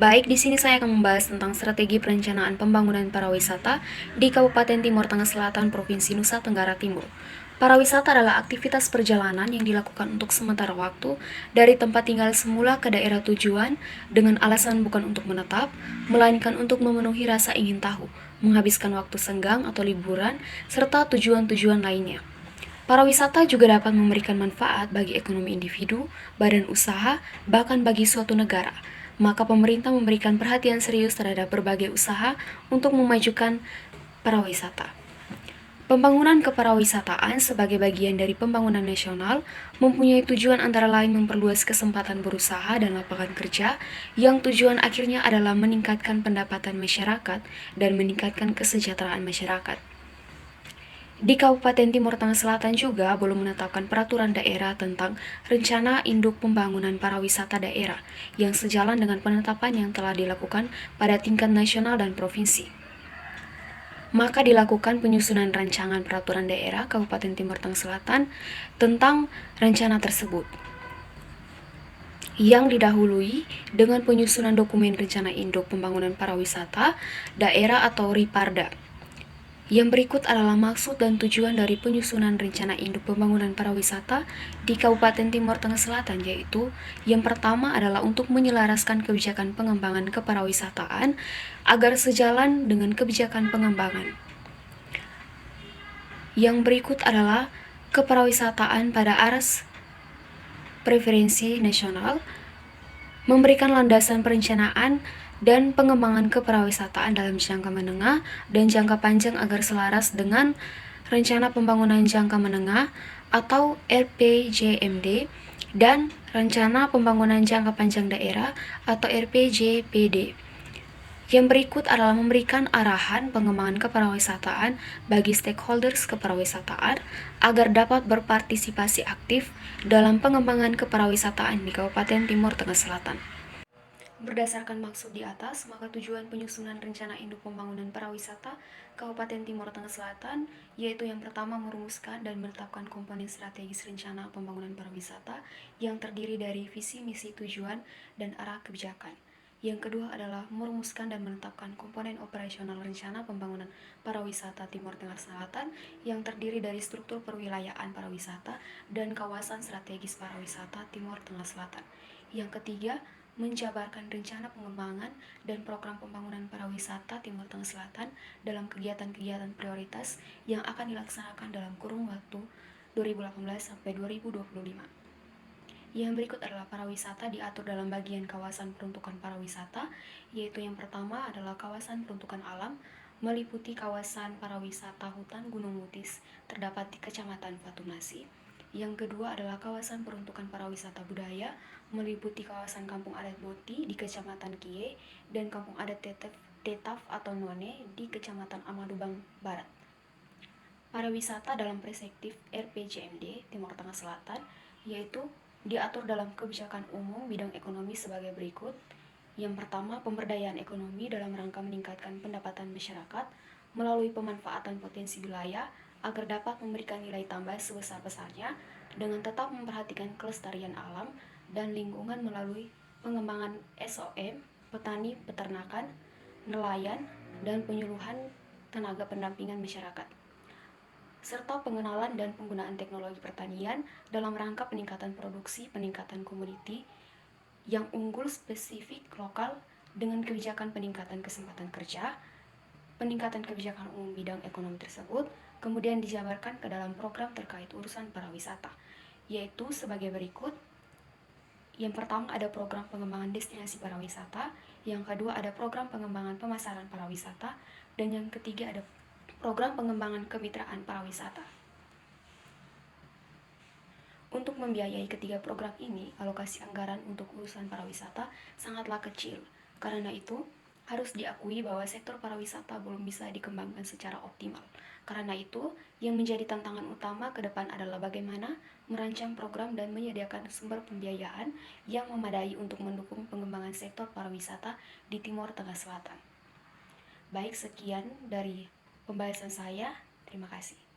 Baik, di sini saya akan membahas tentang strategi perencanaan pembangunan pariwisata di Kabupaten Timur Tengah Selatan, Provinsi Nusa Tenggara Timur. Pariwisata adalah aktivitas perjalanan yang dilakukan untuk sementara waktu dari tempat tinggal semula ke daerah tujuan dengan alasan bukan untuk menetap, melainkan untuk memenuhi rasa ingin tahu, menghabiskan waktu senggang atau liburan, serta tujuan-tujuan lainnya. Pariwisata juga dapat memberikan manfaat bagi ekonomi individu, badan usaha, bahkan bagi suatu negara. Maka pemerintah memberikan perhatian serius terhadap berbagai usaha untuk memajukan pariwisata. Pembangunan kepariwisataan sebagai bagian dari pembangunan nasional mempunyai tujuan antara lain memperluas kesempatan berusaha dan lapangan kerja yang tujuan akhirnya adalah meningkatkan pendapatan masyarakat dan meningkatkan kesejahteraan masyarakat. Di Kabupaten Timur Tengah Selatan juga belum menetapkan peraturan daerah tentang rencana induk pembangunan pariwisata daerah yang sejalan dengan penetapan yang telah dilakukan pada tingkat nasional dan provinsi. Maka dilakukan penyusunan rancangan peraturan daerah Kabupaten Timur Tengah Selatan tentang rencana tersebut, yang didahului dengan penyusunan dokumen rencana induk pembangunan pariwisata daerah atau RIPARDA. Yang berikut adalah maksud dan tujuan dari penyusunan rencana induk pembangunan pariwisata di Kabupaten Timur Tengah Selatan, yaitu yang pertama adalah untuk menyelaraskan kebijakan pengembangan kepariwisataan agar sejalan dengan kebijakan pengembangan. Yang berikut adalah kepariwisataan pada aras preferensi nasional, memberikan landasan perencanaan dan pengembangan kepariwisataan dalam jangka menengah dan jangka panjang agar selaras dengan rencana pembangunan jangka menengah atau RPJMD dan rencana pembangunan jangka panjang daerah atau RPJPD. Yang berikut adalah memberikan arahan pengembangan kepariwisataan bagi stakeholders kepariwisataan agar dapat berpartisipasi aktif dalam pengembangan kepariwisataan di Kabupaten Timur Tengah Selatan. Berdasarkan maksud di atas, maka tujuan penyusunan rencana induk pembangunan pariwisata Kabupaten Timur Tengah Selatan yaitu yang pertama merumuskan dan menetapkan komponen strategis rencana pembangunan pariwisata yang terdiri dari visi, misi, tujuan, dan arah kebijakan. Yang kedua adalah merumuskan dan menetapkan komponen operasional rencana pembangunan pariwisata Timur Tengah Selatan yang terdiri dari struktur perwilayaan pariwisata dan kawasan strategis pariwisata Timur Tengah Selatan. Yang ketiga, menjabarkan rencana pengembangan dan program pembangunan pariwisata Timur Tengah Selatan dalam kegiatan-kegiatan prioritas yang akan dilaksanakan dalam kurun waktu 2018 sampai 2025. Yang berikut adalah pariwisata diatur dalam bagian kawasan peruntukan pariwisata, yaitu yang pertama adalah kawasan peruntukan alam, meliputi kawasan pariwisata hutan Gunung Mutis, terdapat di Kecamatan Fatumasi. Yang kedua adalah kawasan peruntukan pariwisata budaya, meliputi kawasan Kampung Adat Boti di Kecamatan Kie dan Kampung Adat Tetaf atau None di Kecamatan Amadubang Barat. Pariwisata dalam perspektif RPJMD Timur Tengah Selatan yaitu diatur dalam kebijakan umum bidang ekonomi sebagai berikut. Yang pertama, pemberdayaan ekonomi dalam rangka meningkatkan pendapatan masyarakat melalui pemanfaatan potensi wilayah agar dapat memberikan nilai tambah sebesar-besarnya dengan tetap memperhatikan kelestarian alam dan lingkungan melalui pengembangan SOM, petani, peternakan, nelayan, dan penyuluhan tenaga pendampingan masyarakat, serta pengenalan dan penggunaan teknologi pertanian dalam rangka peningkatan produksi, peningkatan komoditi yang unggul spesifik lokal dengan kebijakan peningkatan kesempatan kerja, peningkatan kebijakan umum bidang ekonomi tersebut, kemudian dijabarkan ke dalam program terkait urusan pariwisata, yaitu sebagai berikut. Yang pertama ada program pengembangan destinasi pariwisata, yang kedua ada program pengembangan pemasaran pariwisata, dan yang ketiga ada program pengembangan kemitraan pariwisata. Untuk membiayai ketiga program ini, alokasi anggaran untuk urusan pariwisata sangatlah kecil. Karena itu, harus diakui bahwa sektor pariwisata belum bisa dikembangkan secara optimal. Karena itu, yang menjadi tantangan utama ke depan adalah bagaimana merancang program dan menyediakan sumber pembiayaan yang memadai untuk mendukung pengembangan sektor pariwisata di Timur Tengah Selatan. Baik, sekian dari pembahasan saya. Terima kasih.